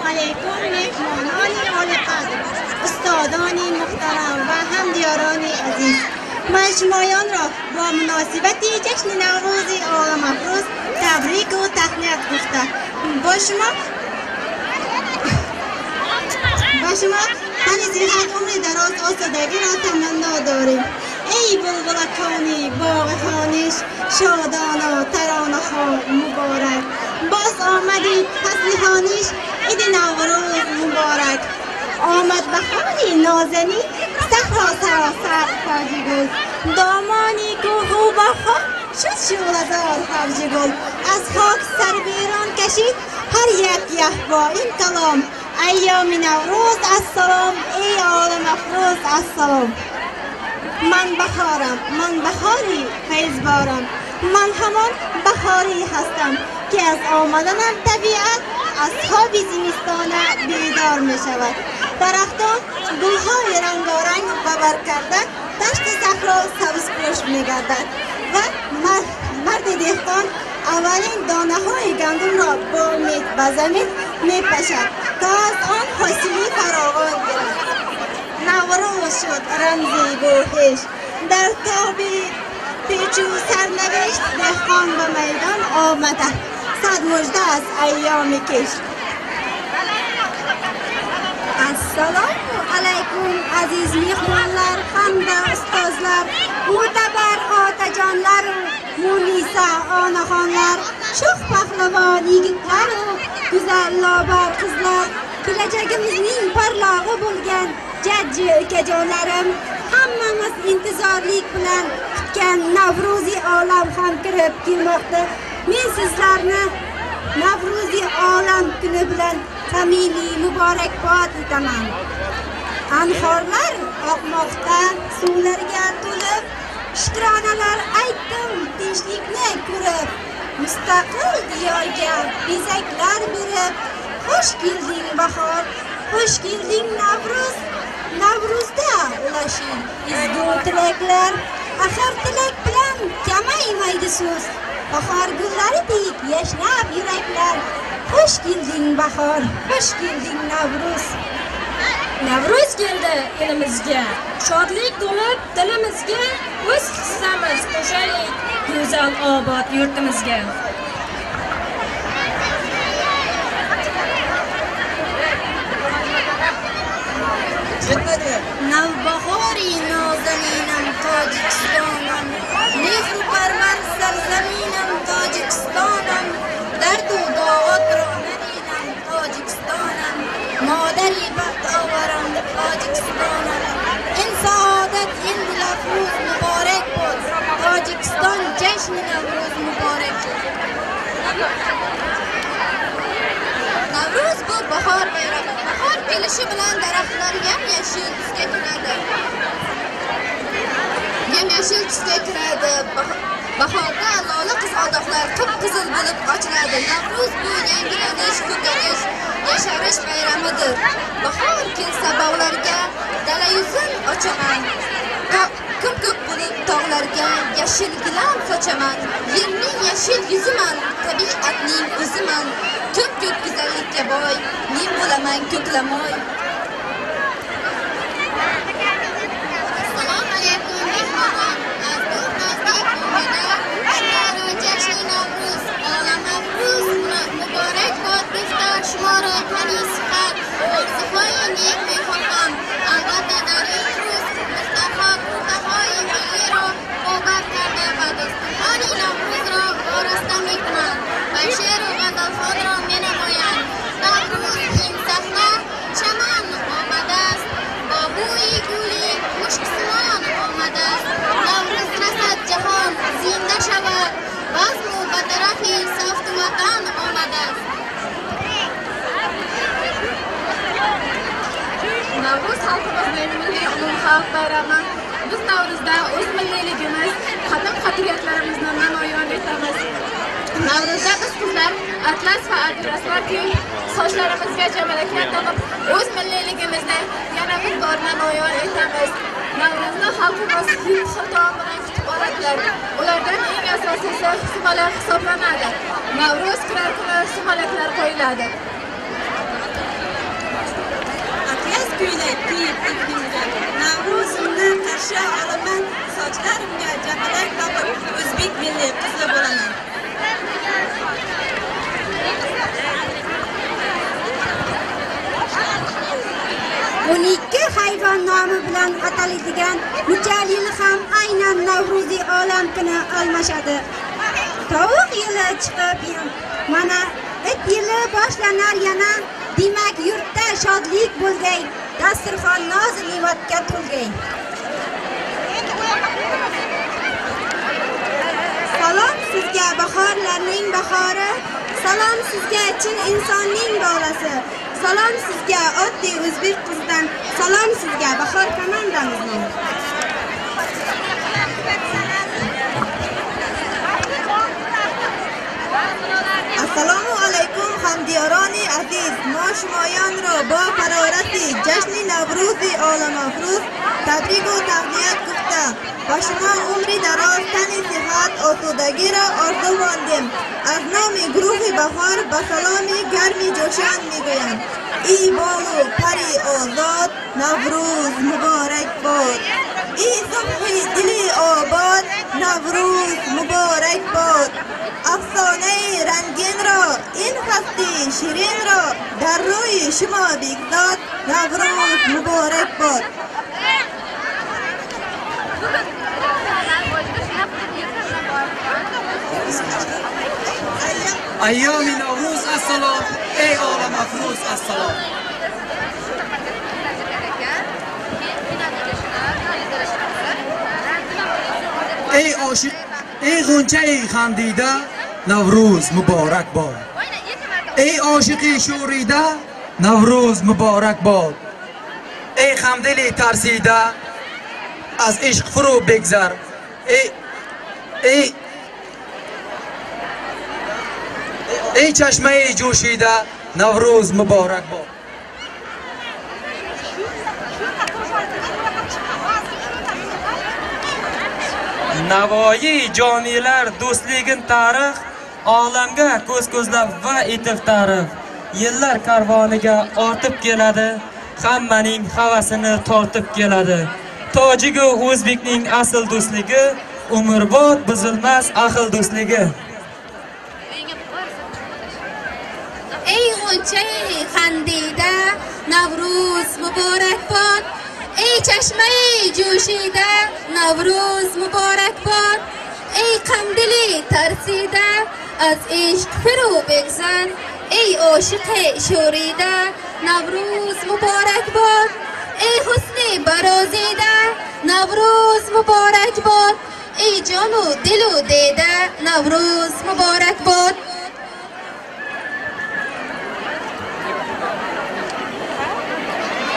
علیکم مهمانان عالی قدر، استادان محترم و همدیاران عزیز، من شمایان را با مناسبت جشن نوروز عال مفروض تبریک و تهنیت گفته با شما تن صحت عمر دراز آسودگی را تمنا داریم. ای بلبلکانی باغ خانش شادانا ترانه ها مبارک، باز آمدی فصل خانش عید نوروز مبارک. آمد بهاری نازنی صحرا سراسر فرج گل، دامانی کوه و باغ‌ها شد شعله‌زار فرج گل. از خاک سر بیرون کشید هر یک با این کلام، ایام نوروز السلام ای عال مفروض السلام. من بهارم، من بهاری فیضبارم، من همان بهاری هستم که از آمدنم طبیعت از خواب زمستانه بیدار می شود. درختان گلهای رنگارنگ ببر کرده دشت صحرا سبزپوش می گردد و مرد دهقان اولین دانه های گندم را با امید به زمین می پشد تا از آن حاصلی فراوان گیرد. نوروز شد رمزی بوهش در تاب پیچ و سرنوشت، دهقان به میدان آمده صد مژده از ایام کش. السلام علیکم عزیز میهمانlar hamda ustozlar, mo'tabar otajonlar و munisa onaxonlar, shoh pahlavon yigitlar و go'zal lobar qizlar, kelajagimizning parlag'i bo'lgan jajji ukajonlarim, hammamiz intizorlik bilan kutgan Navro'zi olam ham kirib kelmoqda. Men sizlarni Navro'zi olam kuni bilan samimiy muborakbod etaman. Anhorlar oqmoqda suvlarga to'lib, shukronalar aytdim tinchlikni ko'rib, mustaqil diyorga bezaklar berib, xush kelding bahor, xush kelding Navro'z, Navruzda ulashing ezgu tilaklar, axir tilak bilan kamaymaydi so'z, bahor gullaridek yashnab yuraklar. Xush kelding bahor, xush kelding Navro'z. Navro'z keldi elimizga, shodlik to'lib dilimizga, o'z hissamiz qo'shaylik go'zal obod yurtimizga. Navbahori nozaninam Tojikistonam, mehru parvar sarzaminam Tojikistonam, dardu dog'ot ro nadinam Tojikistonam, modari baxt ovaram Tojikistonam. In saodat in Navro'z muborak bo'l, Tojikiston jashni Navro'z muborak bo'l. Navro'z bu bahor bayrami. Bahor kelishi bilan daraxtlar yam-yashil tusga kiradi. Yam-yashil tusga kiradi. Bahorda lola qizg'aldoqlar qip-qizil bo'lib ochiladi. Navro'z bu yangilanish, ko'karish, yasharish bayramidir. Bahor kelsa bog'larga dala yuzin ochaman. Ko'p bo'lib tog'larga yashil gilam sochaman. Yerning yashil yuziman, tabiatning o'ziman. Ko'p go'zallikka boy, men bo'laman ko'klamoy. Assalomu alaykum mehmonlar. Aziz do'stlar, shumaro jashni Navro'z, olam Navro'z muborak bod gufta shumaro tanisihat. Sifoyi nek mehmon, albatta dar Navro'z, mustafa kurtahoy hayro, bobar karda va dostani Navro'z ro orasta mehmon. Bashir va G'azalxon ro meni moyan. Navro'z imsahna chaman omadas, bobuy guli mushksimon omadas. Navro'z rasad jahon zinda shavad, bazmu badarahi saftu vatan omadas. Navro'z xalqimizning milliy ulug' xalq bayrami. Biz Navro'zda o'z milliyligimiz, qadim qadriyatlarimizni namoyon etamiz. Navro'zda biz qizlar atlas va adiraslar kiyib, sochlarimizga jamalaklar taqib, o'z milliyligimizni yana bir bor namoyon etamiz. Navro'zni xalqimiz xulton bilan kutib oladilar. Ulardan eng asosiysi sumalak hisoblanadi. Navro'z kirar kuni sumalaklar qo'yiladi. kuylay kuyib ilgimga Navruzimni qarshi olaman sochlarimga jabalik topib o'zbek milliy qizi bo'laman. ikki hayvon nomi bilan ataladigan muchal yili ham aynan Navro'ziy olam kuni almashadi. Tovuq yili chiqib, mana it yili boshlanar yana. Demak, yurtda shodlik bo'lgay, dasturxon noz-ne'matga to'lgay. Salom sizga bahorlarning bahori, salom sizga chin insonning bolasi. Salom sizga oddiy o'zbek qizidan, salom sizga bahor komandamizdan. Assalomu alaykum hamdiyoroni aziz, noshumoyon ro ba qarorati jashni Navro'zi olamafruz tabrik و tahniyat gufta. با شما عمری دراز تن صحت آسودگی را آرزو ماندیم. از نام گروه بهار با سلام گرمی جوشان میگویم ای بالو پری آزاد نوروز مبارک باد. ای صبح دلی آباد نوروز مبارک باد. افسانه رنگین را این هستی شیرین را در روی شما بگذاد نوروز مبارک باد. ایام نوروز السلام ای عالم افروز السلام. ای عاشق ای غنچه خندیده نوروز مبارک باد. ای عاشقی شوریده نوروز مبارک باد. ای خمدلی ترسیده از عشق فرو بگذر. ای چشمه جوشیده نوروز مبارک باد. Navoiy jonilar do'stligin tarix olamga ko'z-ko'zlab va etib tarix. Yillar karvoniga ortib keladi, hammaning havasini tortib keladi. Tojik va o'zbekning asl do'stligi, umrbod buzilmas ahil do'stligi. Ey g'uncha xandida Navruz muborak bod. Ey chashmai jo'shida Navruz muborak bod. Ey qamdili tarsida az ishq firu begzan. Ey oshiqi shurida Navruz muborak bod. Ey husni barozida Navruz muborak bod. Ey jonu dilu deda Navruz muborak bod.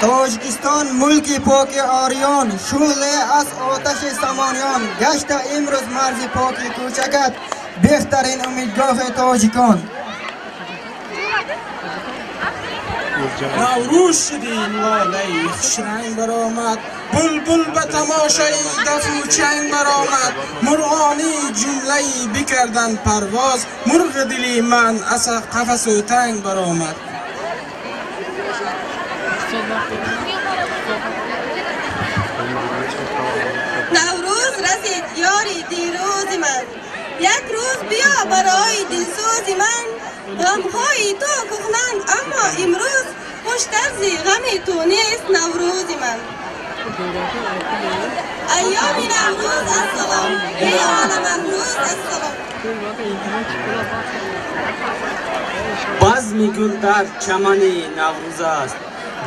Tojikiston mulki poki oriyon shu'le as otashi samoniyon gashta imroz marzi poki ko'chakat behtarin umidgohi tojikon. نوروز شدیم لاله‌ای خوشرنگ برآمد بلبل به تماشای دف و چنگ برآمد مرغانی جمله‌ای بکردن پرواز مرغ دلی من از قفس و تنگ برآمد. نوروز رسید یاری دیروز من یک روز بیا برای دلسوز من غمهای تو کهنند اما امروز خوشتر زی غم تو نیست نوروز من ایام نوروز السلام ای عالم امروز السلام بزم گل در چمن نوروز است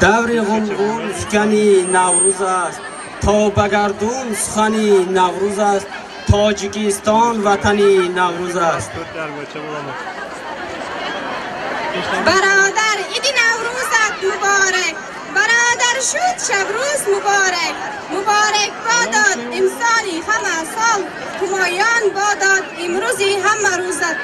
دور غمغون فکنی نوروز است تا بگردون سخنی نوروز است تاجیکستان وطنی نوروز است. برادر ایدی نوروزت مبارک برادر شد شبروز مبارک مبارک باداد امسالی همه سال کمایان باداد امروزی همه روزت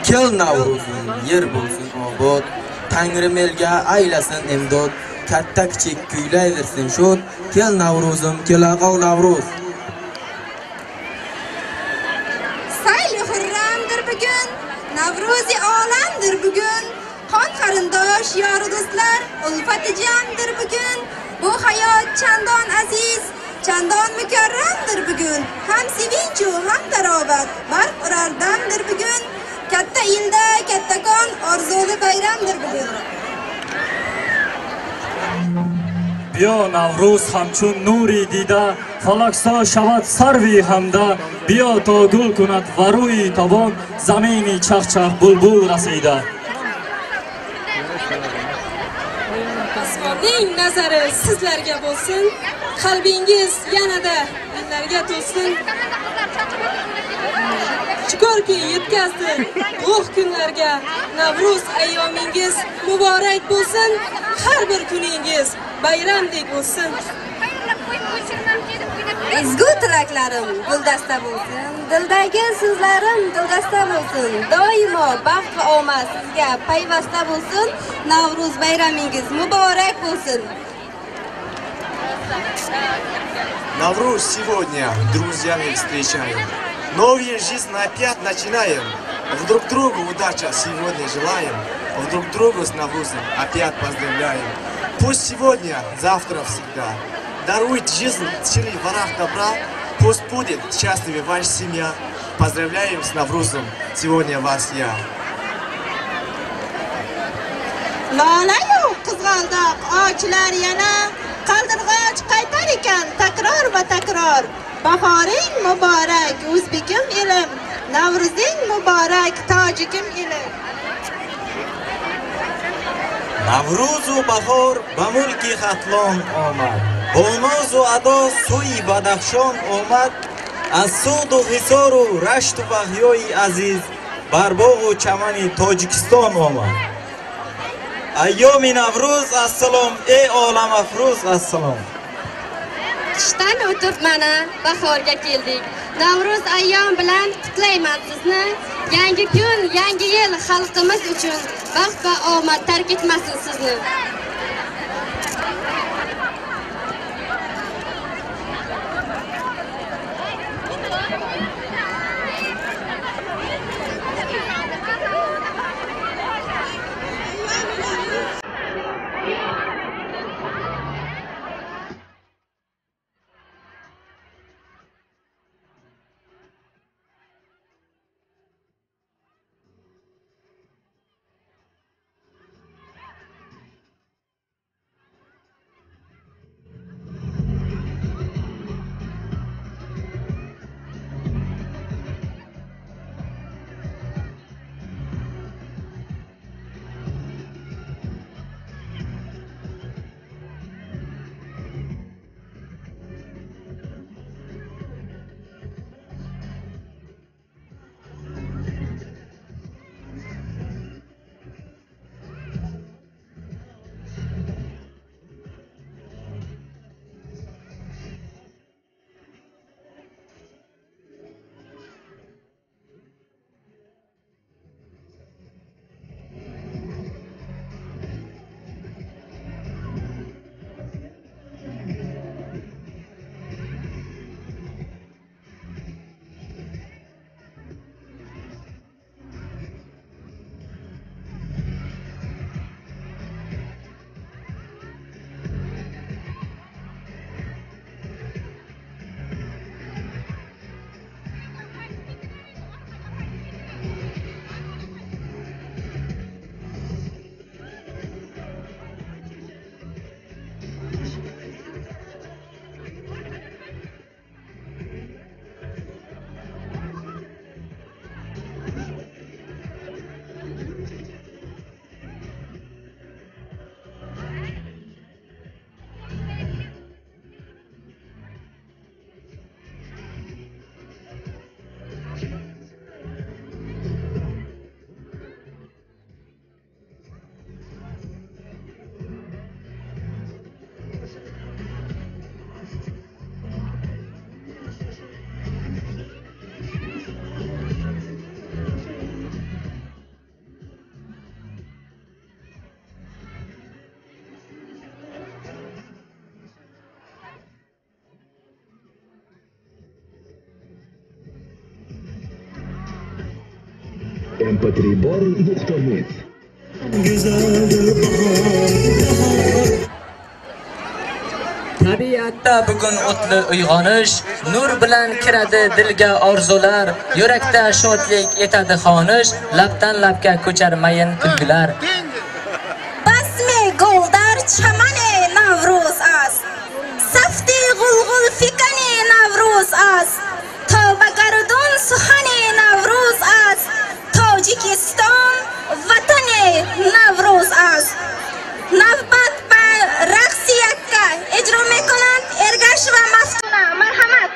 kel navruzing yer bo'lsin obod tangrim elga aylasin imdod katta kichik kuylayversin shod kel navruzim kela qol navruz Sayli hurramdir bugun Navro'zi olamdir bugun Qon qarindosh, yor do'stlar, ulfati jamdir bugun. Bu hayot chandon aziz, chandon mukarramdir bugun. Ham sevinch u ham tarovat, barq urar damdir bugun. Katta ilda kattakon orzuli bayramdir bugun. Biyo Navruz hamchun nuri dida falaksa shavat sarvi hamda biyo to gul kunat varui tabon zamini chaqchaq bulbul rasida. Osmonning nazari sizlarga bo'lsin, qalbingiz yanada yillarga to'lsin. Shukrki yetkazdi ulug' kunlarga. Navruz ayyomingiz muborak bo'lsin, har bir kuningiz bayramdek bo'lsin. Ezgu tilaklarim guldasta bo'lsin, dildagi so'zlarim dildasta bo'lsin. Doimo baxt va omad sizga payvasta bo'lsin. Navruz bayramingiz muborak bo'lsin. Навруз сегодня друзьями встречаем. Новую жизнь опять начинаем. Вдруг другу удача сегодня желаем. Вдруг другу с Наврузом опять поздравляем. Пусть сегодня, завтра всегда дарует жизнь силы ворах добра. Пусть будет счастлива ваша семья. Поздравляем с Наврузом сегодня вас я. Lolayu qizg'aldoq ochlar yana qaldirg'och qaytar ekan takror va takror. Bahoring muborak o'zbekim elim, Navruzing muborak tojikim elim. Navruzu bahor ba mulki xatlon omad, bolnozu ado suyi badafshon omad, az sudu hisoru rashtu bahyoyi aziz bar bog'u chamani Tojikiston omad. Ayyomi Navruz assalom, ey olam afruz assalom. Qishdan o'tib mana bahorga keldik. Navruz ayyom bilan qutlayman sizni. Yangi kun, yangi yil xalqimiz uchun baxt va omad tark etmasin sizni. MP3 Bar.net Tabiatda bugun o'tli uyg'onish, nur bilan kiradi dilga orzular, yurakda shodlik etadi xonish, labdan labga ko'char mayin kulgular. Basme goldar chamane Navruz است safti g'ulg'ul fikani Navruz است tavba gardon suhani Navruz است Tojikiston vatani Navruz است navbat ba raqsi yakka ijro mekonand Ergash va Maftuna. Marhamat.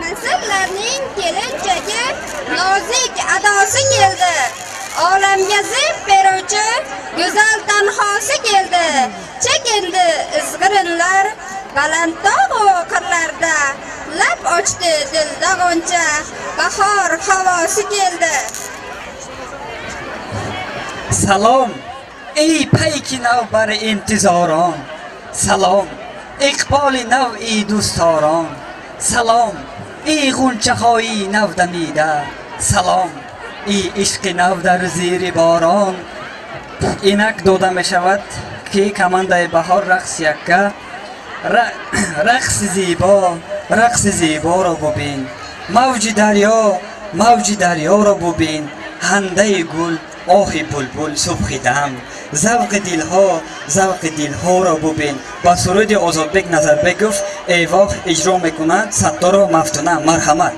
Nasllarning kelinchagi nozik adosi keldi. Olamga zeb beruvchi go'zal tanhosi keldi. Chekindi izg'irinlar baland tog'u qirlarda. Lab ochdi dilda g'oncha, bahor havosi keldi. Salom ey payki navbari intizoron. Salom iqboli nav'i do'storon. Salom ey g'unchahoyi navdamida. Salom ای عشق نو در زیر باران اینک داده می شود که کمانده بهار رقص یکه رقص زیبا را ببین موج دریا را ببین handay gul ohi bulbul subhi dam zavq dilho ra bubin ba surudi Ozodbek Nazarbekov evoh ijro mekunad Sattor Maftuna marhamat.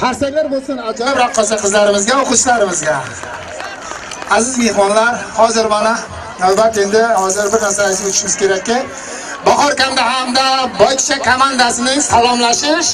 Qarsaklar bo'lsin ajoyib raqqosa qizlarimizga, o'quvchilarimizga. Aziz mehmonlar, hozir mana navbat endi hozir bir narsa aytib o'tishimiz kerakki, Bahor Kanda hamda Boykishi komandasining salomlashish